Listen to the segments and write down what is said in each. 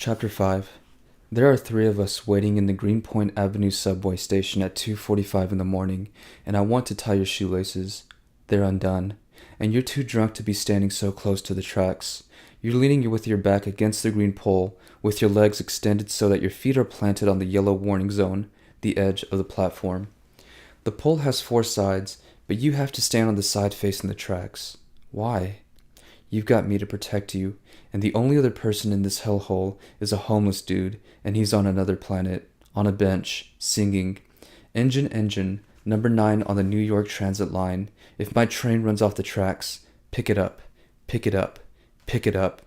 Chapter 5. There are three of us waiting in the Greenpoint Avenue subway station at 2:45 in the morning, and I want to tie your shoelaces. They're undone, and you're too drunk to be standing so close to the tracks. You're leaning with your back against the green pole, with your legs extended so that your feet are planted on the yellow warning zone, the edge of the platform. The pole has four sides, but you have to stand on the side facing the tracks. Why? You've got me to protect you, and the only other person in this hellhole is a homeless dude, and he's on another planet, on a bench, singing, "Engine, engine, number 9 on the New York Transit line. If my train runs off the tracks, pick it up, pick it up, pick it up."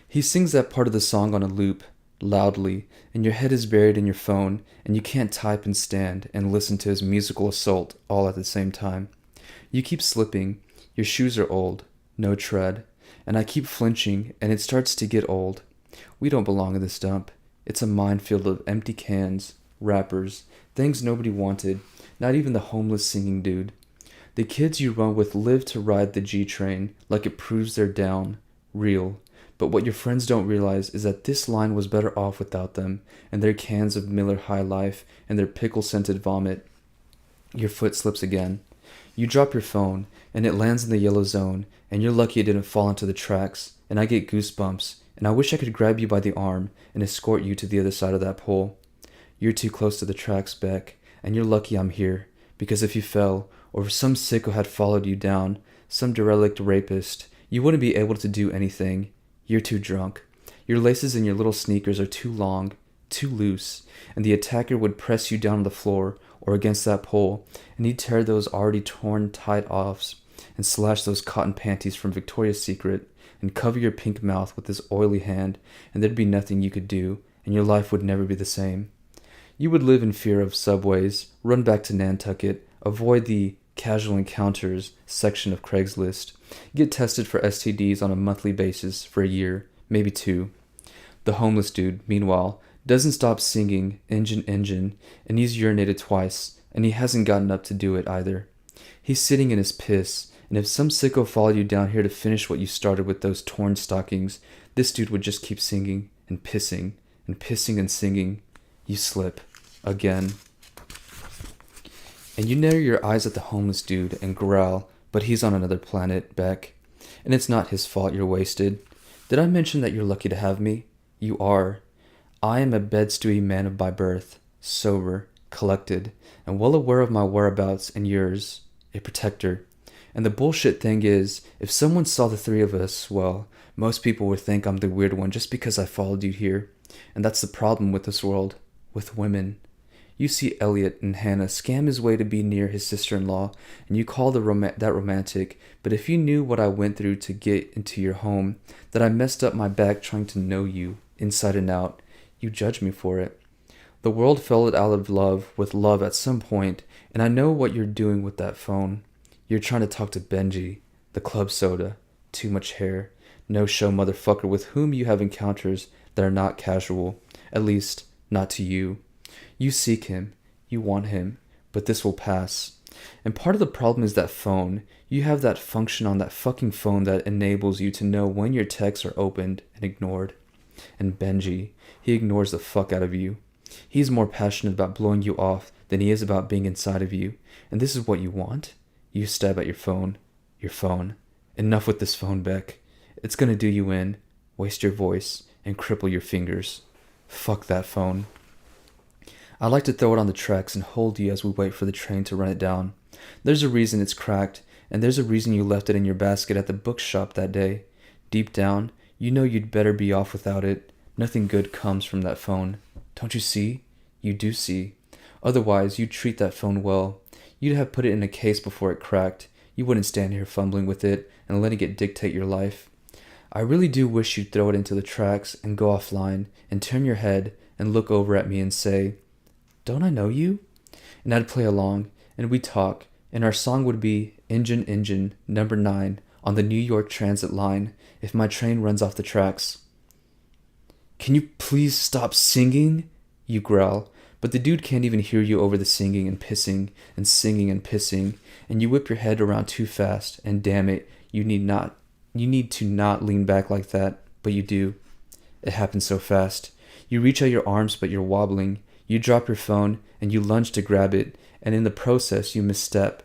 He sings that part of the song on a loop, loudly, and your head is buried in your phone, and you can't type and stand and listen to his musical assault all at the same time. You keep slipping, your shoes are old, no tread, and I keep flinching, and it starts to get old. We don't belong in this dump. It's a minefield of empty cans, wrappers, things nobody wanted, not even the homeless singing dude. The kids you run with live to ride the G train like it proves they're down, real. But what your friends don't realize is that this line was better off without them, and their cans of Miller High Life, and their pickle-scented vomit. Your foot slips again. You drop your phone, and it lands in the yellow zone, and you're lucky it didn't fall into the tracks, and I get goosebumps, and I wish I could grab you by the arm and escort you to the other side of that pole. You're too close to the tracks, Beck, and you're lucky I'm here, because if you fell, or if some sicko had followed you down, some derelict rapist, you wouldn't be able to do anything. You're too drunk. Your laces in your little sneakers are too long, too loose, and the attacker would press you down on the floor or against that pole, and he'd tear those already torn tight offs and slash those cotton panties from Victoria's Secret and cover your pink mouth with his oily hand, and there'd be nothing you could do, and your life would never be the same. You would live in fear of subways, run back to Nantucket, avoid the casual encounters section of Craigslist, get tested for STDs on a monthly basis for a year, maybe 2. The homeless dude, meanwhile, doesn't stop singing "Engine, Engine," and he's urinated twice, and he hasn't gotten up to do it either. He's sitting in his piss, and if some sicko followed you down here to finish what you started with those torn stockings, this dude would just keep singing and pissing and pissing and singing. You slip. Again. And you narrow your eyes at the homeless dude and growl, but he's on another planet, Beck. And it's not his fault you're wasted. Did I mention that you're lucky to have me? You are. I am a bed-stewy man by birth, sober, collected, and well aware of my whereabouts and yours, a protector. And the bullshit thing is, if someone saw the three of us, well, most people would think I'm the weird one just because I followed you here. And that's the problem with this world, with women. You see Elliot and Hannah scam his way to be near his sister-in-law, and you call that romantic, but if you knew what I went through to get into your home, that I messed up my back trying to know you, inside and out, you judge me for it. The world fell out of love with love at some point, and I know what you're doing with that phone. You're trying to talk to Benji, the club soda, too much hair, no-show motherfucker with whom you have encounters that are not casual, at least, not to you. You seek him, you want him, but this will pass. And part of the problem is that phone. You have that function on that fucking phone that enables you to know when your texts are opened and ignored. And Benji, he ignores the fuck out of you. He's more passionate about blowing you off than he is about being inside of you. And this is what you want? You stab at your phone. Your phone. Enough with this phone, Beck. It's gonna do you in, waste your voice, and cripple your fingers. Fuck that phone. I like to throw it on the tracks and hold you as we wait for the train to run it down. There's a reason it's cracked, and there's a reason you left it in your basket at the bookshop that day. Deep down, you know you'd better be off without it. Nothing good comes from that phone. Don't you see? You do see. Otherwise, you'd treat that phone well. You'd have put it in a case before it cracked. You wouldn't stand here fumbling with it and letting it dictate your life. I really do wish you'd throw it into the tracks and go offline and turn your head and look over at me and say, "Don't I know you?" And I'd play along, and we'd talk, and our song would be "Engine, Engine, number 9 on the New York Transit line, if my train runs off the tracks." "Can you please stop singing?" You growl, but the dude can't even hear you over the singing and pissing and singing and pissing, and you whip your head around too fast, and damn it, you need to not lean back like that, but you do. It happens so fast. You reach out your arms, but you're wobbling. You drop your phone, and you lunge to grab it, and in the process, you misstep.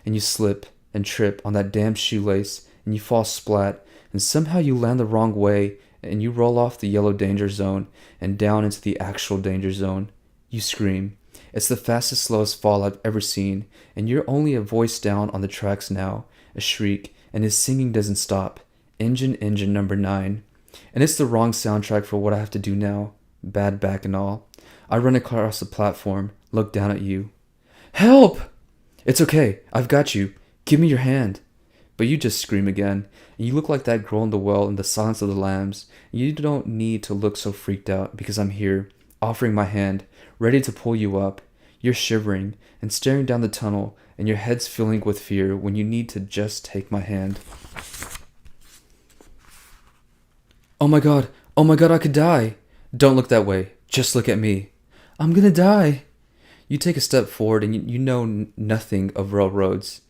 And you slip and trip on that damn shoelace, and you fall splat, and somehow you land the wrong way, and you roll off the yellow danger zone and down into the actual danger zone. You scream. It's the fastest, slowest fall I've ever seen, and you're only a voice down on the tracks now, a shriek, and his singing doesn't stop. Engine, engine, number 9. And it's the wrong soundtrack for what I have to do now. Bad back and all. I run across the platform, look down at you. Help! It's okay, I've got you. Give me your hand. But you just scream again, and you look like that girl in the well in The Silence of the Lambs. You don't need to look so freaked out because I'm here, offering my hand, ready to pull you up. You're shivering and staring down the tunnel, and your head's filling with fear when you need to just take my hand. Oh my god, I could die. Don't look that way, just look at me. I'm gonna die. You take a step forward and you know nothing of railroads.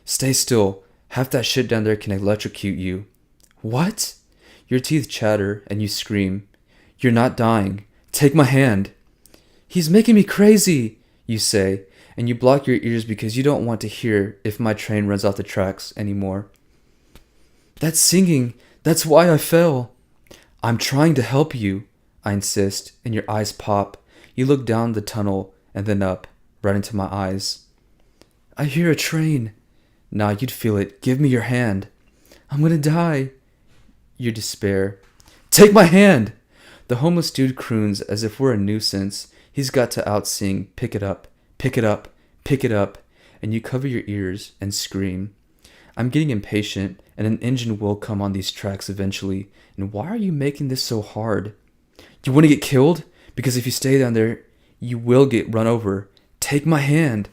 Stay still, half that shit down there can electrocute you. What? Your teeth chatter and you scream. You're not dying. Take my hand. He's making me crazy, you say, and you block your ears because you don't want to hear if my train runs off the tracks anymore. That's singing. That's why I fell. I'm trying to help you, I insist, and your eyes pop. You look down the tunnel and then up, right into my eyes. I hear a train. Nah, you'd feel it. Give me your hand. I'm gonna die. Your despair. Take my hand! The homeless dude croons as if we're a nuisance. He's got to out-sing, pick it up, pick it up, pick it up, and you cover your ears and scream. I'm getting impatient, and an engine will come on these tracks eventually. And why are you making this so hard? You want to get killed? Because if you stay down there, you will get run over. Take my hand.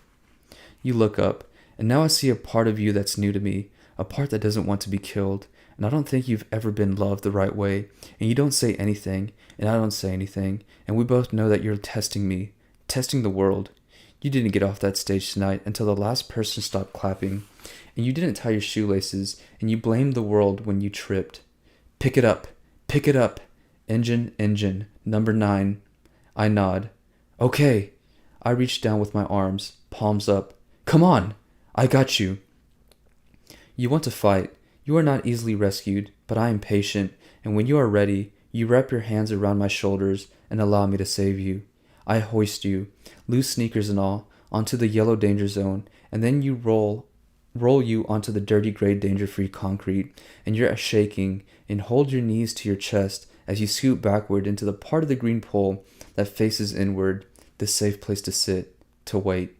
You look up, and now I see a part of you that's new to me, a part that doesn't want to be killed. And I don't think you've ever been loved the right way. And you don't say anything, and I don't say anything. And we both know that you're testing me, testing the world. You didn't get off that stage tonight until the last person stopped clapping. And you didn't tie your shoelaces, and you blamed the world when you tripped. Pick it up. Pick it up. Engine, engine. Number 9. I nod. Okay. I reach down with my arms, palms up. Come on. I got you. You want to fight. You are not easily rescued, but I am patient, and when you are ready, you wrap your hands around my shoulders and allow me to save you. I hoist you, loose sneakers and all, onto the yellow danger zone, and then you roll you onto the dirty gray danger-free concrete, and you're shaking, and hold your knees to your chest as you scoot backward into the part of the green pole that faces inward, the safe place to sit, to wait.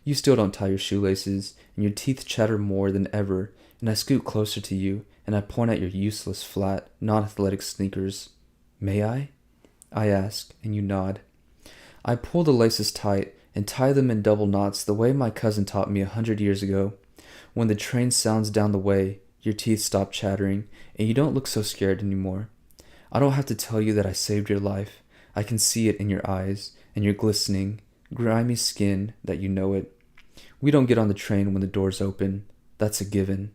You still don't tie your shoelaces, and your teeth chatter more than ever, and I scoot closer to you, and I point at your useless, flat, non-athletic sneakers. May I? I ask, and you nod. I pull the laces tight and tie them in double knots the way my cousin taught me 100 years ago. When the train sounds down the way, your teeth stop chattering, and you don't look so scared anymore. I don't have to tell you that I saved your life. I can see it in your eyes, and your glistening, grimy skin that you know it. We don't get on the train when the doors open. That's a given.